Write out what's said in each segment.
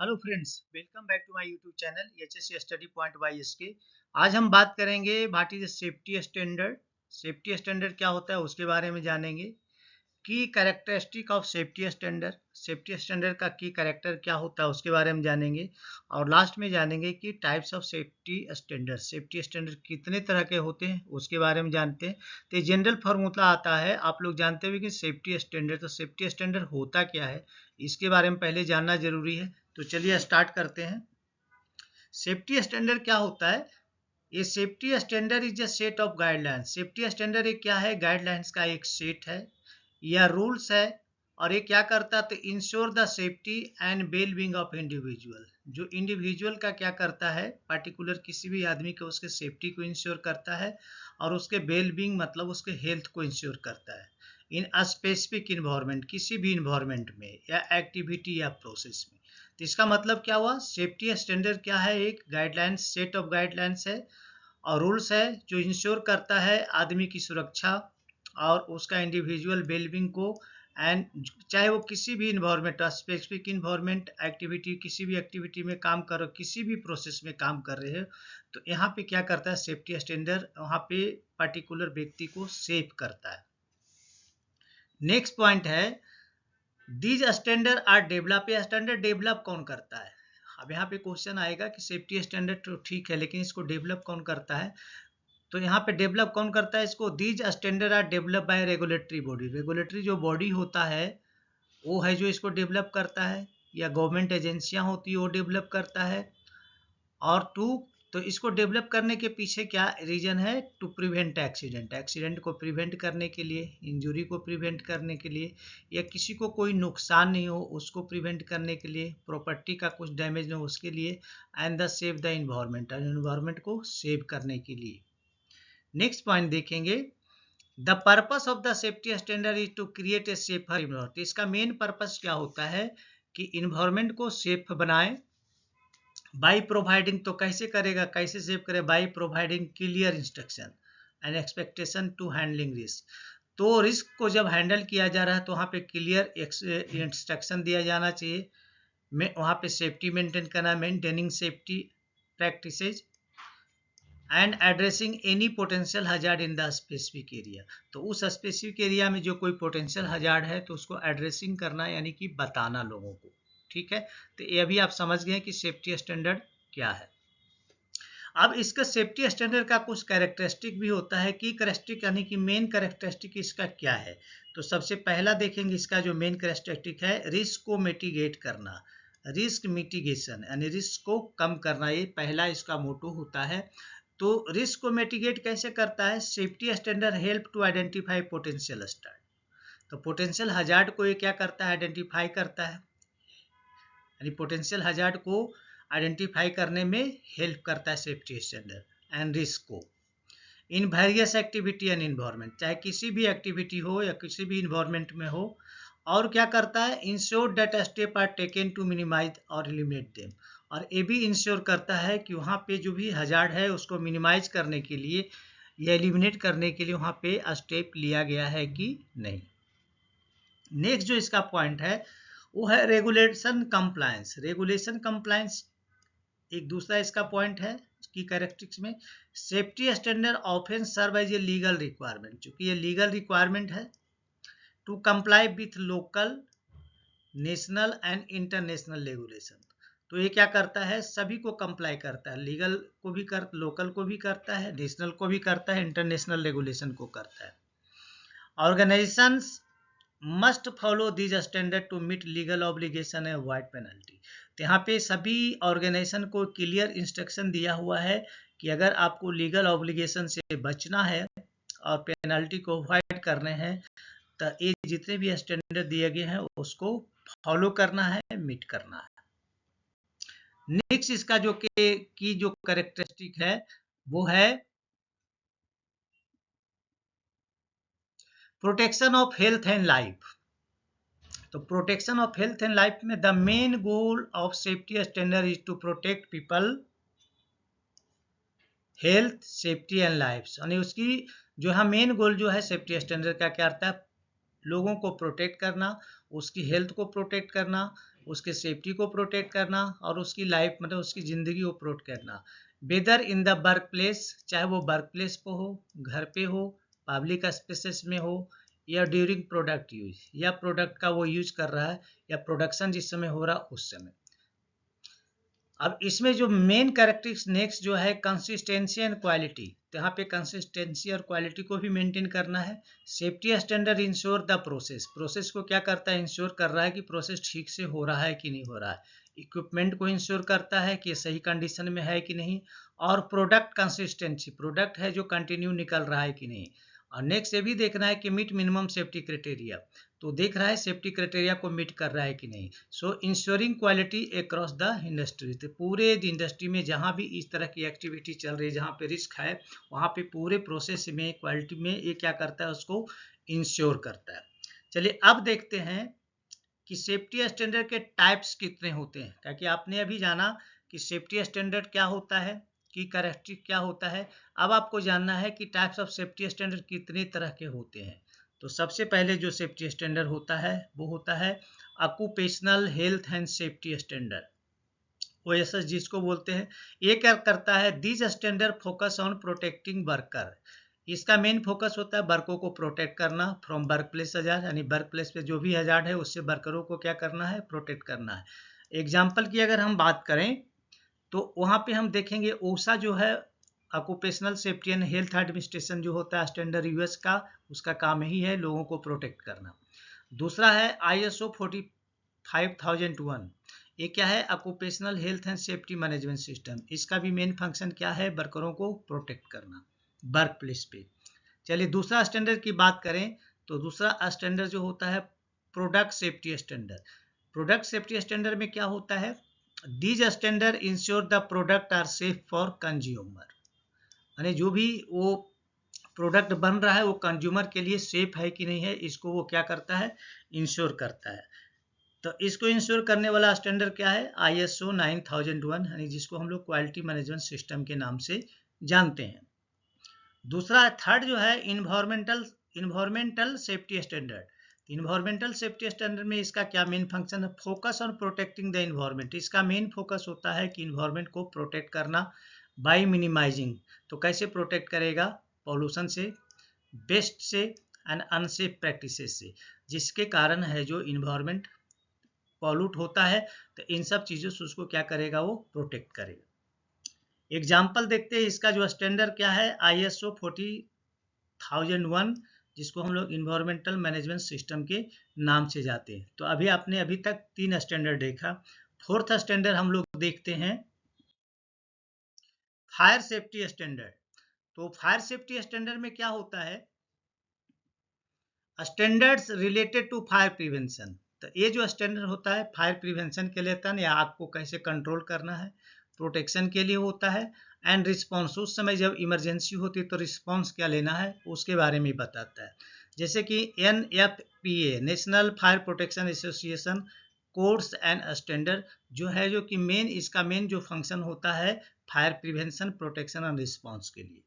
Hello friends, welcome back to my YouTube channel HSC study point by SK. आज हम बात करेंगे what is safety standard. Safety standard क्या होता है उसके बारे में जानेंगे। की characteristic of safety standard, safety standard का की कैरेक्टर क्या होता है उसके बारे में जानेंगे। और लास्ट में जानेंगे कि types of safety standard, safety standard कितने तरह के होते हैं उसके बारे में जानते हैं। तो जनरल फार्मूला आता है, आप लोग जानते हुए कि सेफ्टी स्टैंडर्ड, तो सेफ्टी स्टैंडर्ड होता क्या है इसके बारे में पहले जानना जरूरी है। तो चलिए स्टार्ट करते हैं। सेफ्टी स्टैंडर्ड क्या होता है? ये safety standard is a set of guidelines. Safety standard एक क्या है? गाइडलाइंस का एक सेट है या रूल्स है। और ये क्या करता है? तो ensure the safety and well being of individual. जो इंडिविजुअल का क्या करता है, पर्टिकुलर किसी भी आदमी के उसके सेफ्टी को इंश्योर करता है और उसके वेल बीइंग मतलब उसके हेल्थ को इंश्योर करता है इन अ स्पेसिफिक इन्वायरमेंट, किसी भी इन्वायरमेंट में या एक्टिविटी या प्रोसेस में। तो इसका मतलब क्या हुआ? सेफ्टी स्टैंडर्ड क्या है? एक गाइडलाइंस, सेट ऑफ गाइडलाइंस है और रूल्स है जो इंश्योर करता है आदमी की सुरक्षा और उसका इंडिविजुअल वेलबींग को। एंड चाहे वो किसी भी इन्वायरमेंट, स्पेसिफिक इन्वायरमेंट, एक्टिविटी, किसी भी एक्टिविटी में काम करो, किसी भी प्रोसेस में काम कर रहे हो, तो यहाँ पे क्या करता है सेफ्टी स्टैंडर्ड? वहाँ पे पर्टिकुलर व्यक्ति को सेफ करता है। नेक्स्ट पॉइंट है दीज स्टैंडर्ड आर डेवलप। ये स्टैंडर्ड डेवलप कौन करता है? अब यहाँ पे क्वेश्चन आएगा कि सेफ्टी स्टैंडर्ड तो ठीक है लेकिन इसको डेवलप कौन करता है? तो यहाँ पे डेवलप कौन करता है इसको? These standard are develop by regulatory body. Regulatory जो बॉडी होता है वो है जो इसको डेवलप करता है, या गवर्नमेंट एजेंसियां होती है वो डेवलप करता है। और टू, तो इसको डेवलप करने के पीछे क्या रीजन है? टू प्रिवेंट एक्सीडेंट, एक्सीडेंट को प्रिवेंट करने के लिए, इंजरी को प्रिवेंट करने के लिए, या किसी को कोई नुकसान नहीं हो उसको प्रिवेंट करने के लिए, प्रॉपर्टी का कुछ डैमेज नहीं हो उसके लिए, and the save the environment, environment को सेव करने के लिए। नेक्स्ट पॉइंट देखेंगे, the purpose of the safety standard is to create a safer environment. इसका मेन पर्पस क्या होता है कि इन्वायरमेंट को सेफ बनाए बाई प्रोवाइडिंग। तो कैसे करेगा, कैसे सेव करे? By providing clear instruction and expectation to handling risk. तो रिस्क को जब हैंडल किया जा रहा है तो वहाँ पे क्लियर इंस्ट्रक्शन दिया जाना चाहिए। वहाँ पे सेफ्टी मेंटेन करना, maintaining safety practices and addressing any potential hazard in the specific area. तो उस स्पेसिफिक एरिया में जो कोई पोटेंशियल हजार्ड है तो उसको एड्रेसिंग करना, यानी कि बताना लोगों को। ठीक है, तो ये अभी आप समझ गए कि सेफ्टी स्टैंडर्ड क्या है। अब इसका सेफ्टी स्टैंडर्ड का कुछ कैरेक्टरिस्टिक भी होता है। की कैरेक्टरिस्टिक यानी कि मेन कैरेक्टरिस्टिक इसका क्या है? तो सबसे पहला देखेंगे इसका जो मेन कैरेक्टरिस्टिक है, रिस्क को मिटिगेट करना, रिस्क मिटिगेशन यानी रिस्क को कम करना, ये पहला इसका मोटो होता है। तो रिस्क को मिटिगेट कैसे करता है? Safety standard help to identify potential hazard. तो पोटेंशियल हजार्ड को ये क्या करता है? आइडेंटिफाई करता है, यानी पोटेंशियल हजार्ड को आइडेंटिफाई करने में हेल्प करता है सेफ्टी स्टैंडर्ड एंड रिस्क को in various activity and environment, चाहे किसी भी एक्टिविटी हो या किसी भी इन्वायरमेंट में हो। और क्या करता है? Ensure that step are taken to minimise और एलिमिनेट देम। और ये भी इंश्योर करता है कि वहाँ पे जो भी हजार्ड है उसको मिनिमाइज करने के लिए या एलिमिनेट करने के लिए वहाँ पे स्टेप लिया गया है कि नहीं। नेक्स्ट जो इसका पॉइंट है वो है रेगुलेशन कंप्लायंस। रेगुलेशन कंप्लायंस एक दूसरा इसका पॉइंट है की कैरेक्टरिस्टिक्स में। Safety standard often serve as a legal requirement, चूंकि ये लीगल रिक्वायरमेंट है to comply with local, national and international regulation. तो ये क्या करता है? सभी को कंप्लाई करता है, लीगल को भी कर, लोकल को भी करता है, नेशनल को भी करता है, इंटरनेशनल रेगुलेशन को करता है। Organisations must follow this standard to meet legal obligation and avoid penalty. तो यहाँ पे सभी ऑर्गेनाइजेशन को क्लियर इंस्ट्रक्शन दिया हुआ है कि अगर आपको लीगल ऑब्लिगेशन से बचना है और पेनल्टी को अवॉइड करने हैं तो ये जितने भी स्टैंडर्ड दिए गए हैं उसको फॉलो करना है, मीट करना है। नेक्स्ट इसका जो की जो कैरेक्टरिस्टिक है वो है protection of health and life. तो protection of health and life में the main goal of safety standard is to protect people health, safety and life. यानी उसकी जो है मेन गोल जो है सेफ्टी स्टैंडर्ड का क्या रहता है? लोगों को प्रोटेक्ट करना, उसकी हेल्थ को प्रोटेक्ट करना, उसके सेफ्टी को प्रोटेक्ट करना और उसकी लाइफ मतलब उसकी ज़िंदगी को प्रोटेक्ट करना, whether in the work place, चाहे वो वर्क प्लेस पे हो, घर पे हो, पब्लिक स्पेसेस में हो, या ड्यूरिंग प्रोडक्ट यूज, या प्रोडक्ट का वो यूज कर रहा है या प्रोडक्शन जिस समय हो रहा उस समय। अब इसमें जो मेन कैरेक्टरिस्टिक्स नेक्स्ट जो है कंसिस्टेंसी एंड क्वालिटी, तो यहाँ पे कंसिस्टेंसी और क्वालिटी को भी मेंटेन करना है। Safety standard ensure the process, process को क्या करता है, इंश्योर कर रहा है कि प्रोसेस ठीक से हो रहा है कि नहीं हो रहा है। इक्विपमेंट को इंश्योर करता है कि सही कंडीशन में है कि नहीं। और प्रोडक्ट कंसिस्टेंसी, प्रोडक्ट है जो कंटिन्यू निकल रहा है कि नहीं। और नेक्स्ट ये भी देखना है कि मीट मिनिमम सेफ्टी क्राइटेरिया, तो देख रहा है सेफ्टी क्राइटेरिया को मीट कर रहा है कि नहीं। So ensuring quality across the industry, तो पूरे इंडस्ट्री में जहाँ भी इस तरह की एक्टिविटी चल रही है जहाँ पे रिस्क है वहाँ पे पूरे प्रोसेस में क्वालिटी में ये क्या करता है, उसको इंश्योर करता है। चलिए अब देखते हैं कि सेफ्टी स्टैंडर्ड के टाइप्स कितने होते हैं, क्योंकि आपने अभी जाना कि सेफ्टी स्टैंडर्ड क्या होता है, की कैरेक्टरिस्टिक क्या होता है। अब आपको जानना है कि टाइप्स ऑफ सेफ्टी स्टैंडर्ड कितने तरह के होते हैं। तो सबसे पहले जो सेफ्टी स्टैंडर्ड होता है वो होता है occupational health and safety standard, OSS जिसको बोलते हैं। ये क्या करता है, this standard focus on protecting worker, इसका मेन फोकस होता है वर्कों को प्रोटेक्ट करना फ्रॉम वर्क प्लेस हजार्ड, यानी वर्क प्लेस पे जो भी हजार्ड है उससे वर्करों को क्या करना है, प्रोटेक्ट करना है। एग्जाम्पल की अगर हम बात करें तो वहाँ पे हम देखेंगे ओसा जो है occupational safety and health administration जो होता है स्टैंडर्ड यूएस का, उसका काम ही है लोगों को प्रोटेक्ट करना। दूसरा है ISO 45001, ये क्या है, occupational health and safety management system, इसका भी मेन फंक्शन क्या है, वर्करों को प्रोटेक्ट करना वर्क प्लेस पे। चलिए दूसरा स्टैंडर्ड की बात करें तो दूसरा स्टैंडर्ड जो होता है product safety standard. Product safety standard में क्या होता है, these standard ensure the product are safe for consumer, यानी जो भी वो प्रोडक्ट बन रहा है वो कंज्यूमर के लिए सेफ है कि नहीं है, इसको वो क्या करता है, इंश्योर करता है। तो इसको इंश्योर करने वाला स्टैंडर्ड क्या है, ISO 9001, यानी जिसको हम लोग क्वालिटी मैनेजमेंट सिस्टम के नाम से जानते हैं। दूसरा थर्ड जो है environmental safety standard. Environmental safety standard में इसका क्या मेन फंक्शन है, focus on protecting the environment, इसका मेन फोकस होता है कि इन्वायरमेंट को प्रोटेक्ट करना बाय मिनिमाइजिंग, तो कैसे प्रोटेक्ट करेगा, पॉल्यूशन से, वेस्ट से एंड अनसेफ प्रैक्टिसेस से, जिसके कारण है जो इन्वायरमेंट पॉल्यूट होता है, तो इन सब चीज़ों से उसको क्या करेगा, वो प्रोटेक्ट करेगा। एग्जाम्पल देखते हैं इसका जो स्टैंडर्ड क्या है, ISO 40001, जिसको हम लोग इन्वायरमेंटल मैनेजमेंट सिस्टम के नाम से जाते हैं। तो आपने अभी तक 3 स्टैंडर्ड देखा। फोर्थ स्टैंडर्ड हम लोग देखते हैं फायर सेफ्टी स्टैंडर्ड। तो फायर सेफ्टी स्टैंडर्ड में क्या होता है, standards related to fire prevention. तो ये जो स्टैंडर्ड होता है फायर प्रिवेंशन के लिए होता है, या आग को कैसे कंट्रोल करना है, प्रोटेक्शन के लिए होता है, एंड रिस्पॉन्स, उस समय जब इमरजेंसी होती है तो रिस्पॉन्स क्या लेना है उसके बारे में बताता है। जैसे कि NFPA national fire protection association codes and standard जो है, जो कि इसका मेन जो फंक्शन होता है fire prevention, protection and response के लिए।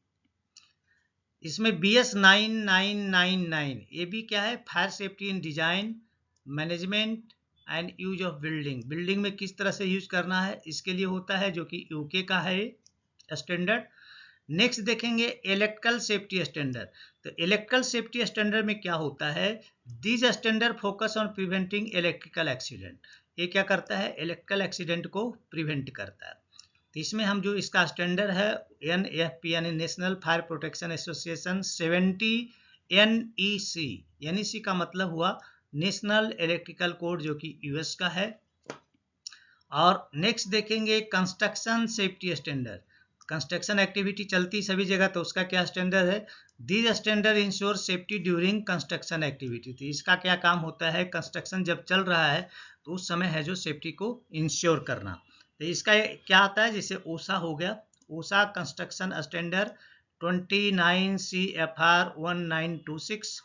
इसमें BS 9999 ये भी क्या है, fire safety in design management and use of building, building में किस तरह से यूज करना है इसके लिए होता है, जो कि UK का है स्टैंडर्ड। नेक्स्ट देखेंगे इलेक्ट्रिकल सेफ्टी स्टैंडर्ड। तो इलेक्ट्रिकल सेफ्टी स्टैंडर्ड में क्या होता है, this standard focus on preventing electrical accident, ये क्या करता है, इलेक्ट्रिकल एक्सीडेंट को प्रिवेंट करता है। तो इसमें हम जो इसका स्टैंडर्ड है NFP यानी national fire protection association 70 NEC, NEC का मतलब हुआ नेशनल इलेक्ट्रिकल कोड, जो कि US का है। और नेक्स्ट देखेंगे construction safety standard, construction activity चलती सभी जगह, तो उसका क्या स्टैंडर्ड है, this standard ensure safety during construction activity. तो इसका क्या काम होता है, कंस्ट्रक्शन जब चल रहा है तो उस समय है जो सेफ्टी को इंश्योर करना। तो इसका क्या आता है, जैसे OSHA हो गया, OSHA construction standard 29 CFR 1926,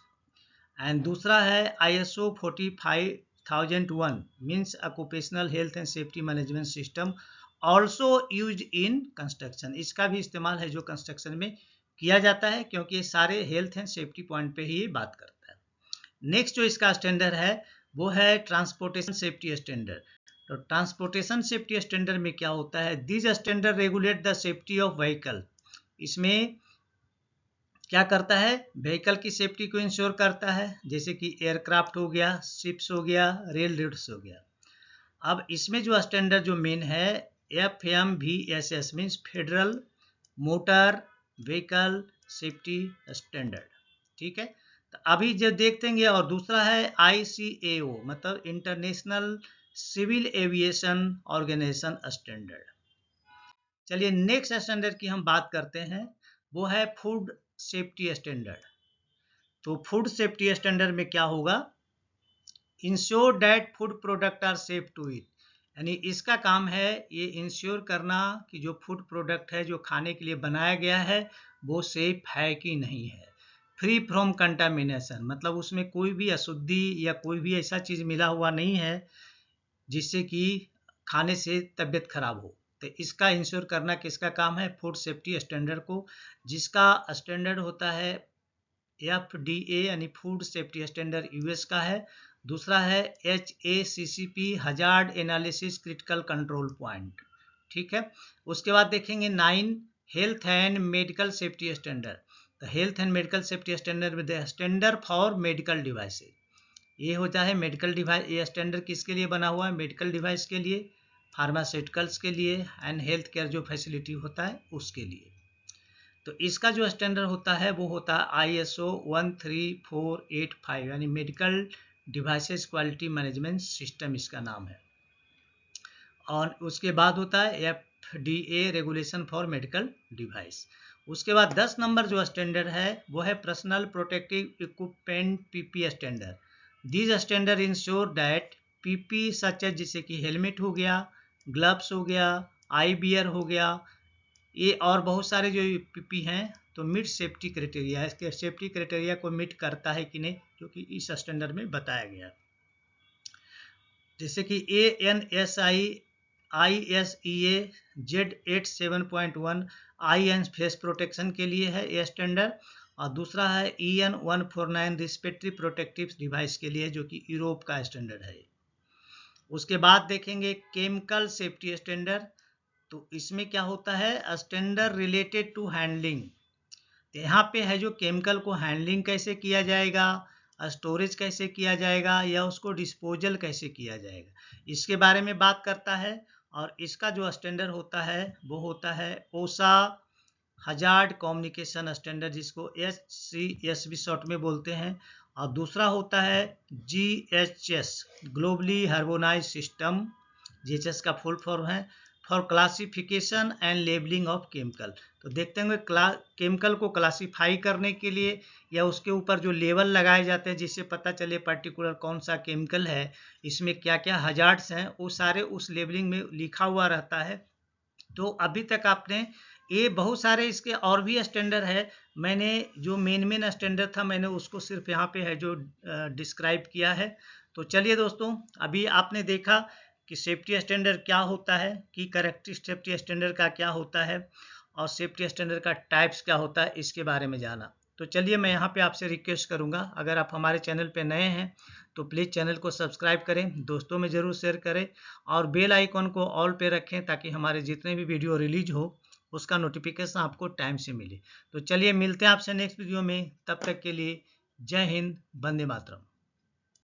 and दूसरा है ISO 45001 means occupational health and safety management system also use in construction, इसका भी इस्तेमाल है जो कंस्ट्रक्शन में किया जाता है, क्योंकि ये सारे हेल्थ एंड सेफ्टी पॉइंट पे ही बात करता है। नेक्स्ट जो इसका स्टैंडर्ड है वो है ट्रांसपोर्टेशन सेफ्टी स्टैंडर्ड। तो ट्रांसपोर्टेशन सेफ्टी स्टैंडर्ड में क्या होता है, this standard regulate the safety of vehicle. इसमें क्या करता है, व्हीकल की सेफ्टी को इंश्योर करता है, जैसे कि एयरक्राफ्ट हो गया, शिप्स हो गया, रेल रूट्स हो गया। अब इसमें जो स्टैंडर्ड जो मेन है FMVSS means federal motor vehicle safety standard, ठीक है। तो अभी जो देखते हैं, और दूसरा है ICAO मतलब international civil aviation organisation standard. चलिए नेक्स्ट स्टैंडर्ड की हम बात करते हैं, वो है फूड सेफ्टी स्टैंडर्ड। तो फूड सेफ्टी स्टैंडर्ड में क्या होगा, ensure that food product are safe to eat, यानी इसका काम है ये इंश्योर करना कि जो फूड प्रोडक्ट है जो खाने के लिए बनाया गया है वो सेफ है कि नहीं है, फ्री फ्रॉम कंटामिनेशन, मतलब उसमें कोई भी अशुद्धि या कोई भी ऐसा चीज़ मिला हुआ नहीं है जिससे कि खाने से तबीयत खराब हो। तो इसका इंश्योर करना किसका काम है, फूड सेफ्टी स्टैंडर्ड को, जिसका स्टैंडर्ड होता है FDA यानी फूड सेफ्टी स्टैंडर्ड US का है। दूसरा है HACCP hazard analysis critical control point, ठीक है। उसके बाद देखेंगे 9 health and medical safety standard. तो health and medical safety standard में स्टैंडर्ड फॉर मेडिकल डिवाइसेज, ये होता है मेडिकल डिवाइस, ये स्टैंडर्ड किसके लिए बना हुआ है, मेडिकल डिवाइस के लिए, फार्मास्यूटिकल्स के लिए एंड हेल्थ केयर जो फैसिलिटी होता है उसके लिए। तो इसका जो स्टैंडर्ड होता है वो होता है ISO 13485 यानी medical devices quality management system इसका नाम है। और उसके बाद होता है FDA regulation for medical device. उसके बाद 10 नंबर जो स्टैंडर्ड है वो है personal protective equipment PP standard. This standard ensure that PP सच है, जैसे कि हेलमेट हो गया, ग्लव्स हो गया, आई बियर हो गया, ये और बहुत सारे जो PP हैं तो मीट सेफ्टी क्राइटेरिया, इसके सेफ्टी क्राइटेरिया को मीट करता है कि नहीं, जो कि इस स्टैंडर्ड में बताया गया है। जैसे कि ANSI ISEA Z87.1 I and face protection के लिए है ये स्टैंडर्ड, और दूसरा है EN 149 रिस्पिरेटरी प्रोटेक्टिव डिवाइस के लिए, जो कि यूरोप का स्टैंडर्ड है। उसके बाद देखेंगे केमिकल सेफ्टी स्टैंडर्ड। तो इसमें क्या होता है, स्टैंडर्ड रिलेटेड टू हैंडलिंग, यहाँ पे है जो केमिकल को हैंडलिंग कैसे किया जाएगा, स्टोरेज कैसे किया जाएगा, या उसको डिस्पोजल कैसे किया जाएगा, इसके बारे में बात करता है। और इसका जो स्टैंडर्ड होता है वो होता है OSHA हजार्ड कम्युनिकेशन स्टैंडर्ड, जिसको HCS भी शॉर्ट में बोलते हैं। और दूसरा होता है GHS globally harmonise system, GHS का फुल फॉर्म है for classification and labelling of chemical. तो देखते हैं केमिकल को क्लासिफाई करने के लिए या उसके ऊपर जो लेवल लगाए जाते हैं जिससे पता चले पर्टिकुलर कौन सा केमिकल है, इसमें क्या क्या हजार्ड्स हैं, वो सारे उस लेबलिंग में लिखा हुआ रहता है। तो अभी तक आपने ये बहुत सारे इसके और भी स्टैंडर्ड है, मैंने जो मेन स्टैंडर्ड था मैंने उसको सिर्फ यहाँ पे है जो डिस्क्राइब किया है। तो चलिए दोस्तों, अभी आपने देखा कि सेफ्टी स्टैंडर्ड क्या होता है, की कैरेक्टरिस्टिक सेफ्टी स्टैंडर्ड का क्या होता है, और सेफ्टी स्टैंडर्ड का टाइप्स क्या होता है, इसके बारे में जाना। तो चलिए मैं यहाँ पे आपसे रिक्वेस्ट करूँगा, अगर आप हमारे चैनल पे नए हैं तो प्लीज़ चैनल को सब्सक्राइब करें, दोस्तों में ज़रूर शेयर करें, और बेल आइकॉन को ऑल पे रखें ताकि हमारे जितने भी वीडियो रिलीज हो उसका नोटिफिकेशन आपको टाइम से मिले। तो चलिए मिलते हैं आपसे नेक्स्ट वीडियो में, तब तक के लिए जय हिंद, वंदे मातरम।